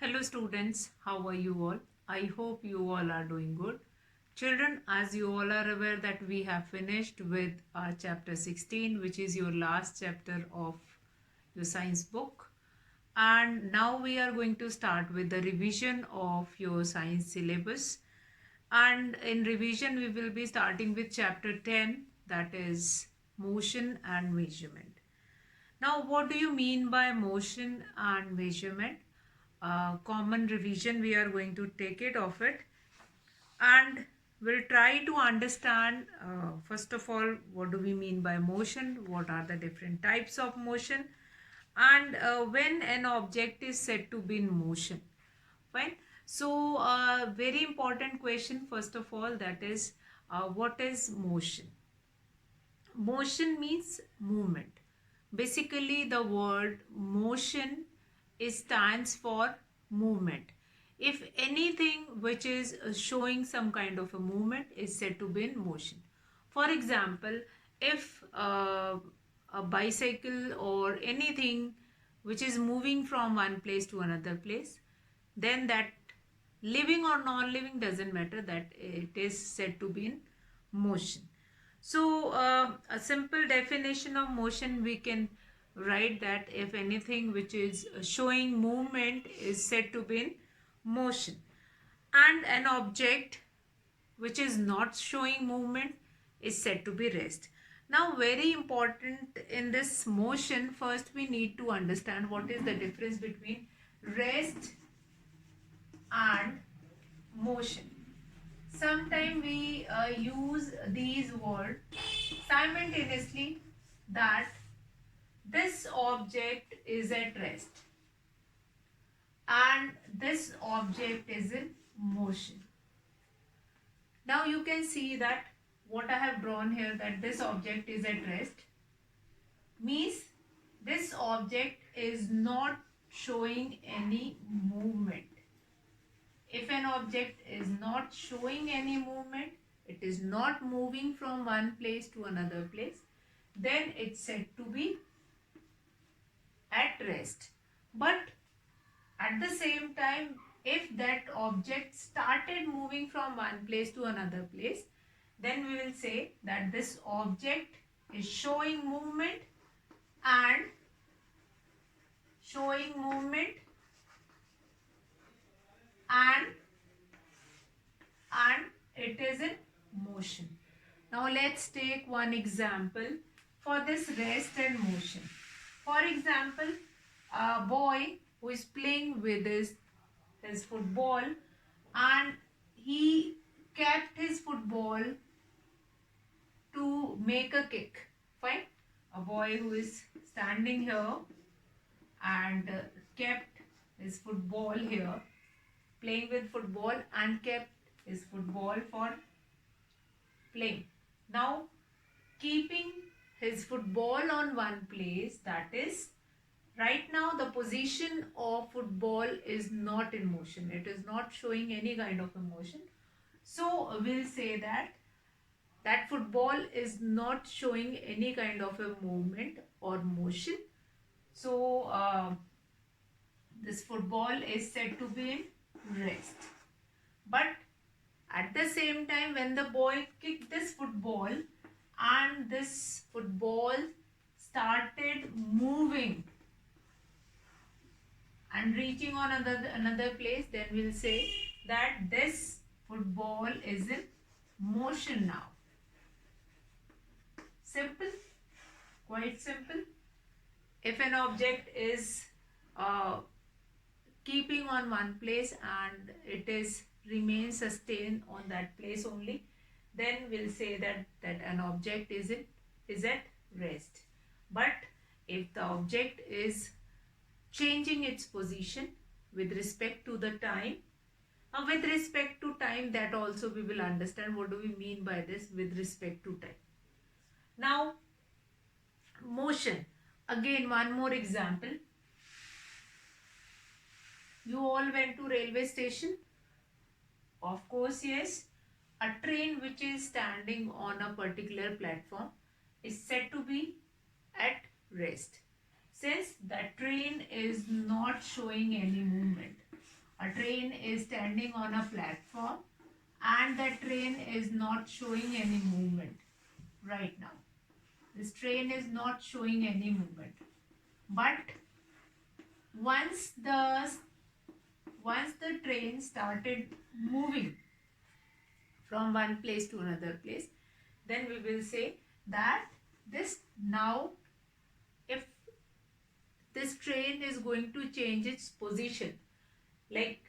Hello students, how are you all? I hope you all are doing good. Children, as you all are aware that we have finished with our chapter 16, which is your last chapter of your science book. And now we are going to start with the revision of your science syllabus. And in revision, we will be starting with chapter 10, that is motion and measurement. Now, what do you mean by motion and measurement? Common revision, we are going to take it of it, and we'll try to understand first of all, what do we mean by motion, what are the different types of motion, and when an object is said to be in motion. Fine. So, very important question first of all, that is, what is motion? Motion means movement. Basically, the word motion stands for movement. If anything which is showing some kind of a movement is said to be in motion. For example, if a bicycle or anything which is moving from one place to another place, then that living or non-living doesn't matter, that it is said to be in motion. So, a simple definition of motion, we can write that if anything which is showing movement is said to be in motion, and an object which is not showing movement is said to be rest. Now, very important in this motion, first we need to understand what is the difference between rest and motion. Sometimes we use these words simultaneously, that this object is at rest and this object is in motion. Now you can see that what I have drawn here, that this object is at rest, means this object is not showing any movement. If an object is not showing any movement, it is not moving from one place to another place, then it's said to be at rest. But at the same time, if that object started moving from one place to another place, then we will say that this object is showing movement and and it is in motion. Now let's take one example for this rest and motion. For example, a boy who is playing with his football, and he kept his football to make a kick. Fine. A boy who is standing here and kept his football here, playing with football, and kept his football for playing. Now, keeping his football on one place, that is, right now the position of football is not in motion. It is not showing any kind of emotion. So, we'll say that football is not showing any kind of a movement or motion. So, this football is said to be in rest. But at the same time, when the boy kicked this football and this football started moving and reaching on another place, then we'll say that this football is in motion now. Simple, quite simple. If an object is keeping on one place and it is remains sustained on that place only, then we'll say that an object is at rest. But if the object is changing its position with respect to the time, with respect to time, that also we will understand what do we mean by this with respect to time. Now, motion. Again, one more example. You all went to railway station? Of course, yes. A train which is standing on a particular platform is said to be at rest, since the train is not showing any movement. A train is standing on a platform and that train is not showing any movement right now. This train is not showing any movement. But once the train started moving from one place to another place, then we will say that this now, if this train is going to change its position, like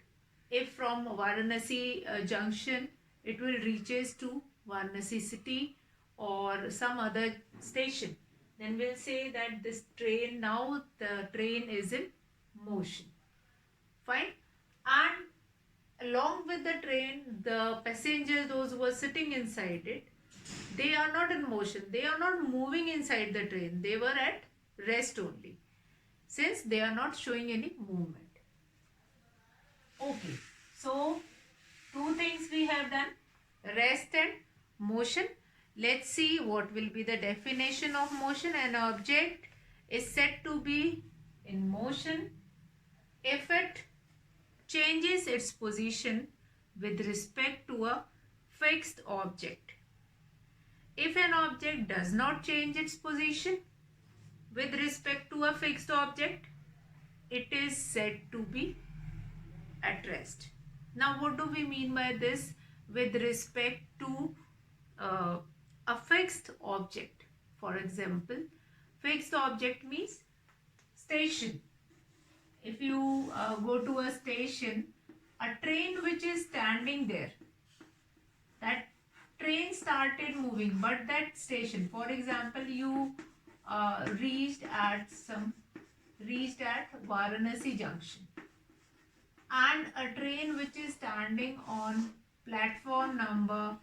if from Varanasi junction it will reaches to Varanasi city or some other station, then we'll say that this train, now the train is in motion. Fine. And along with the train, the passengers, those who are sitting inside it, they are not in motion, they are not moving inside the train, they were at rest only, since they are not showing any movement. Okay, so two things we have done, rest and motion. Let's see what will be the definition of motion. An object is said to be in motion if it changes its position with respect to a fixed object. If an object does not change its position with respect to a fixed object, it is said to be at rest. Now, what do we mean by this with respect to a fixed object? For example, fixed object means station. If you go to a station, a train which is standing there, that train started moving, but that station, for example, you reached at Varanasi junction, and a train which is standing on platform number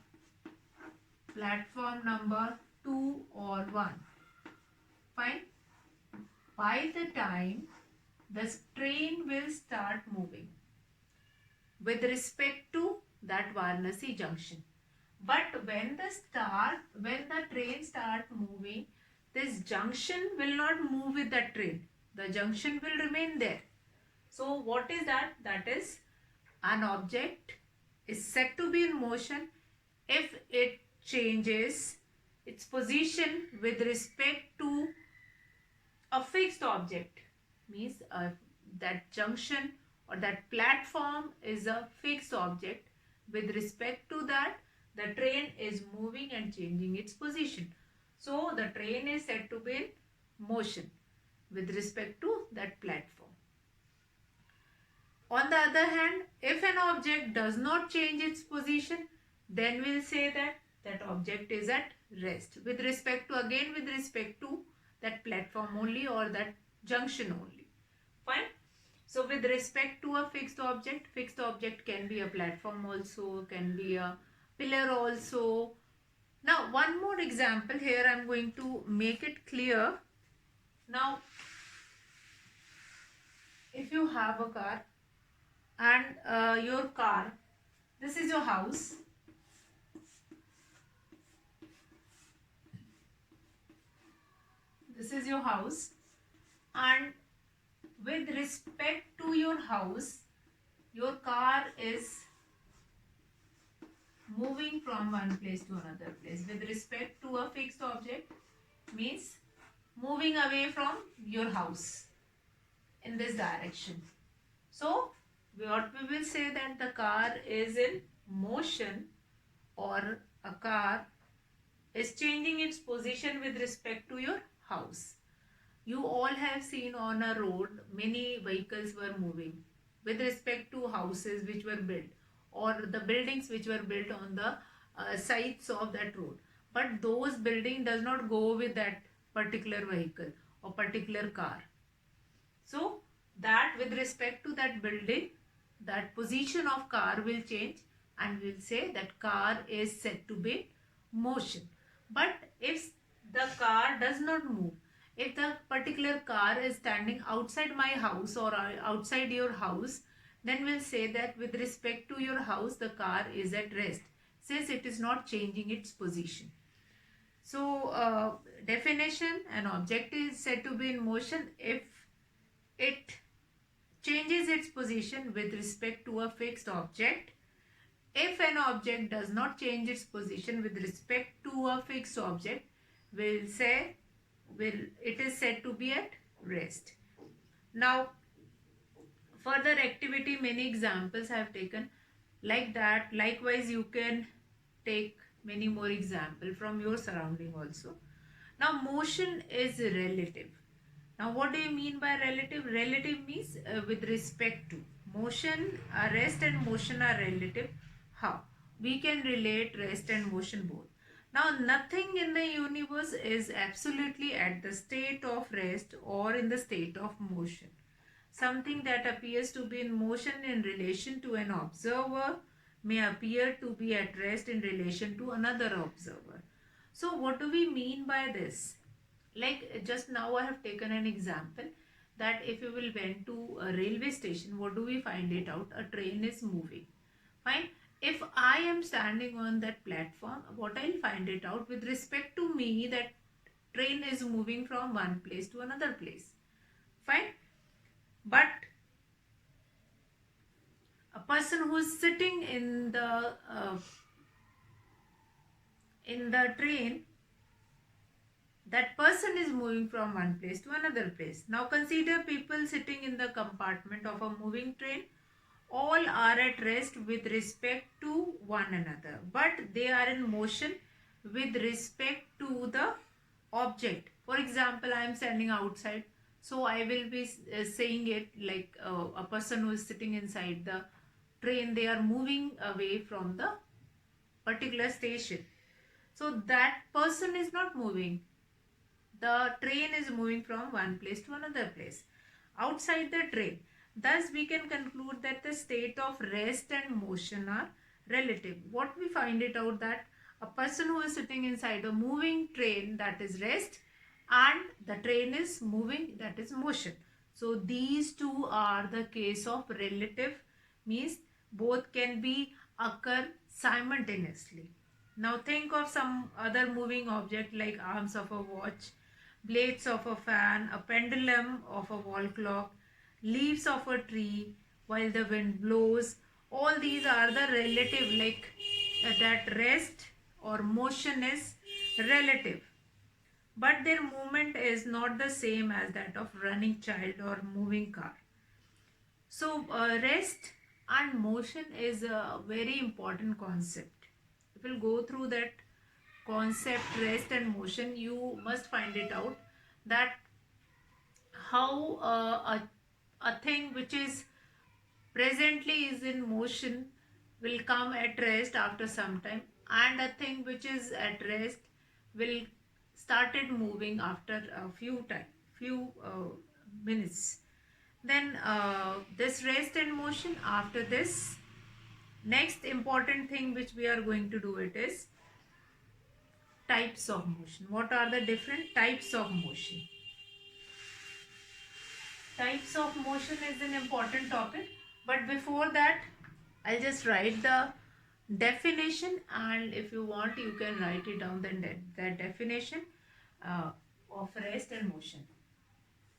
2 or 1. Fine. By the time the train will start moving with respect to that Varanasi junction. But when the train start moving, this junction will not move with that train. The junction will remain there. So what is that? That is, an object is said to be in motion if it changes its position with respect to a fixed object. Means that junction or that platform is a fixed object. With respect to that, the train is moving and changing its position. So the train is said to be in motion with respect to that platform. On the other hand, if an object does not change its position, then we'll say that that object is at rest with respect to that platform only or that junction only. Fine. So with respect to a fixed object can be a platform also, can be a pillar also. Now one more example here, I'm going to make it clear. Now if you have a car and your car, this is your house, and with respect to your house, your car is moving from one place to another place. With respect to a fixed object means moving away from your house in this direction. So what we will say, that the car is in motion, or a car is changing its position with respect to your house. You all have seen on a road many vehicles were moving with respect to houses which were built or the buildings which were built on the sides of that road. But those building does not go with that particular vehicle or particular car. So that with respect to that building, that position of car will change and we'll say that car is said to be motion. But if the car does not move, if the particular car is standing outside my house or outside your house, then we'll say that with respect to your house, the car is at rest, since it is not changing its position. So definition, an object is said to be in motion if it changes its position with respect to a fixed object. If an object does not change its position with respect to a fixed object, it is said to be at rest. Now, further activity, many examples I have taken like that. Likewise, you can take many more examples from your surrounding also. Now, motion is relative. Now, what do you mean by relative? Relative means with respect to. Motion, rest and motion are relative. How? We can relate rest and motion both. Now, nothing in the universe is absolutely at the state of rest or in the state of motion. Something that appears to be in motion in relation to an observer may appear to be at rest in relation to another observer. So, what do we mean by this? Like just now I have taken an example that if you will went to a railway station, what do we find it out? A train is moving. Fine. If I am standing on that platform, what I'll find it out with respect to me, that train is moving from one place to another place. Fine. But a person who is sitting in the train, that person is moving from one place to another place. Now consider people sitting in the compartment of a moving train. All are at rest with respect to one another, but they are in motion with respect to the object. For example, I am standing outside, so I will be saying it like a person who is sitting inside the train, they are moving away from the particular station. So that person is not moving. The train is moving from one place to another place outside the train. Thus, we can conclude that the state of rest and motion are relative. What we find it out, that a person who is sitting inside a moving train, that is rest, and the train is moving, that is motion. So these two are the case of relative, means both can be occur simultaneously. Now think of some other moving object like arms of a watch, blades of a fan, a pendulum of a wall clock, leaves of a tree while the wind blows. All these are the relative, like that rest or motion is relative, but their movement is not the same as that of running child or moving car. So rest and motion is a very important concept. If you go through that concept, rest and motion, you must find it out that how a thing which is presently is in motion will come at rest after some time, and a thing which is at rest will started moving after a few minutes. Then this rest and motion, after this, next important thing which we are going to do it is types of motion. What are the different types of motion? Types of motion is an important topic, but before that I'll just write the definition, and if you want you can write it down, then that definition of rest and motion.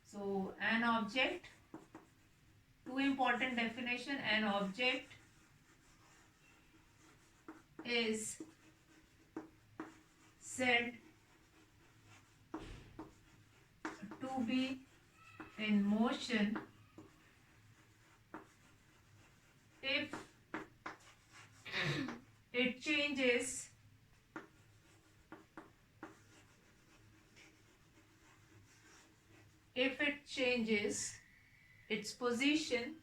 So an object, two important definition: an object is said to be in motion if it changes its position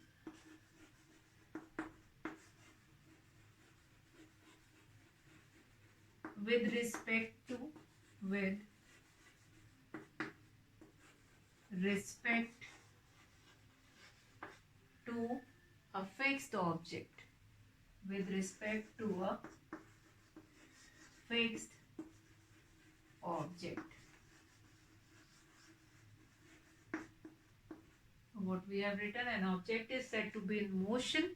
with respect to a fixed object, with respect to a fixed object. What we have written, an object is said to be in motion.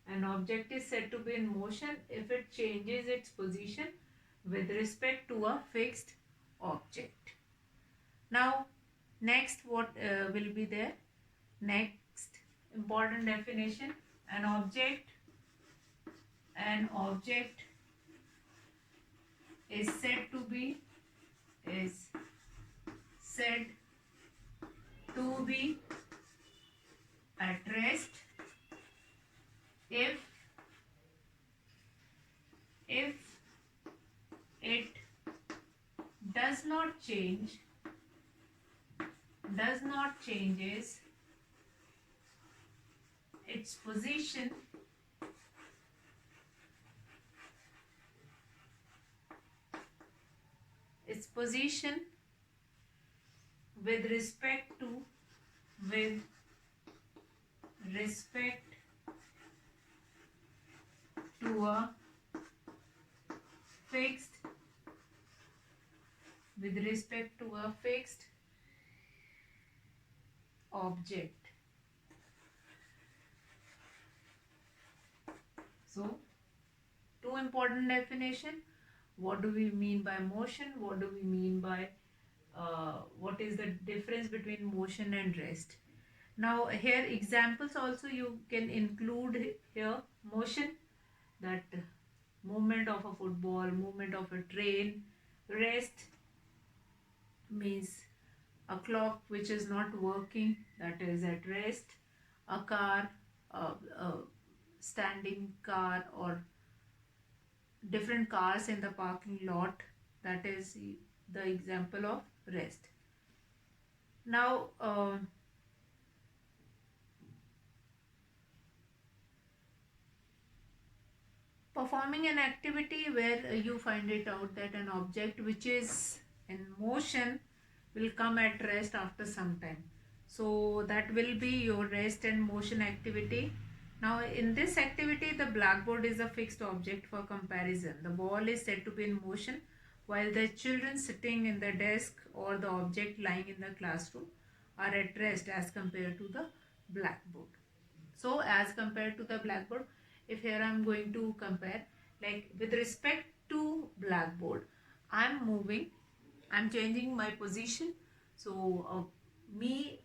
An object is said to be in motion if it changes its position with respect to a fixed object. Now next, what will be there? Next, important definition. An object is said to be at rest if if it does not changes its position with respect to a fixed object. So, two important definition. What do we mean by motion? What do we mean by what is the difference between motion and rest? Now here examples also you can include here. Motion, that movement of a football, movement of a train. Rest means a clock which is not working, that is at rest. A car, a standing car, or different cars in the parking lot, that is the example of rest. Now performing an activity where you find it out that an object which is in motion will come at rest after some time. So that will be your rest and motion activity. Now in this activity, the blackboard is a fixed object for comparison. The ball is said to be in motion while the children sitting in the desk or the object lying in the classroom are at rest as compared to the blackboard. So as compared to the blackboard, if here I am going to compare, like with respect to blackboard, I am moving, I am changing my position. So me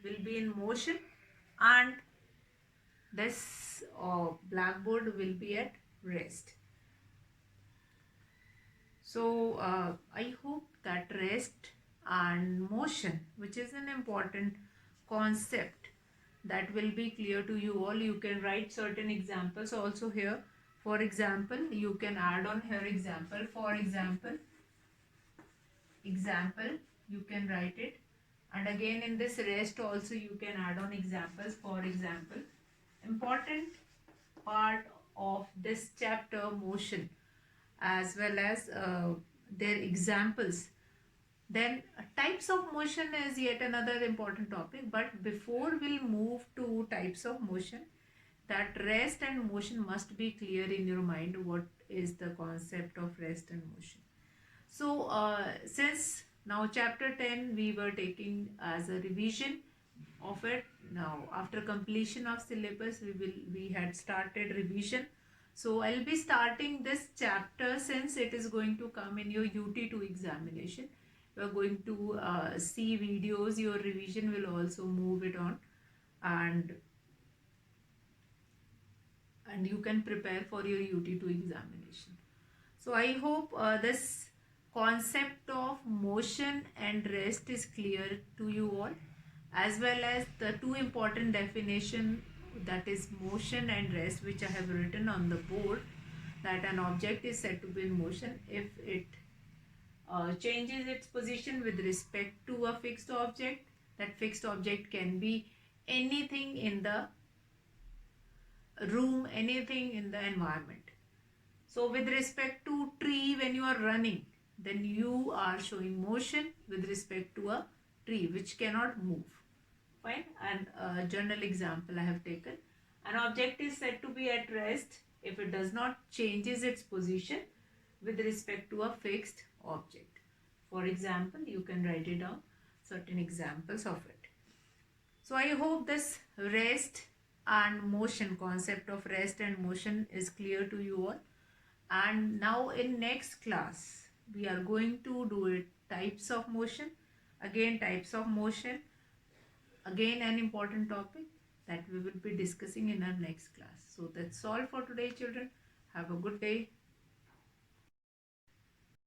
will be in motion and this blackboard will be at rest. So I hope that rest and motion, which is an important concept, that will be clear to you all. You can write certain examples also here. For example, you can add on here example. For example, you can write it. And again in this rest also you can add on examples. For example, important part of this chapter, motion, as well as their examples. Then types of motion is yet another important topic, but before we'll move to types of motion, that rest and motion must be clear in your mind. What is the concept of rest and motion? So since now chapter 10 we were taking as a revision of it. Now after completion of syllabus we had started revision. So I'll be starting this chapter since it is going to come in your UT2 examination. You are going to see videos, your revision will also move it on, and you can prepare for your UT2 examination. So I hope this concept of motion and rest is clear to you all, as well as the two important definition, that is motion and rest, which I have written on the board. That an object is said to be in motion if it changes its position with respect to a fixed object. That fixed object can be anything in the room, anything in the environment. So with respect to tree, when you are running, then you are showing motion with respect to a tree which cannot move. Fine. And a general example I have taken. An object is said to be at rest if it does not changes its position with respect to a fixed object. For example, you can write it down, certain examples of it. So I hope this rest and motion, concept of rest and motion is clear to you all. And now in next class we are going to do it types of motion. Again types of motion, again an important topic. that we will be discussing in our next class. So that's all for today, children. Have a good day.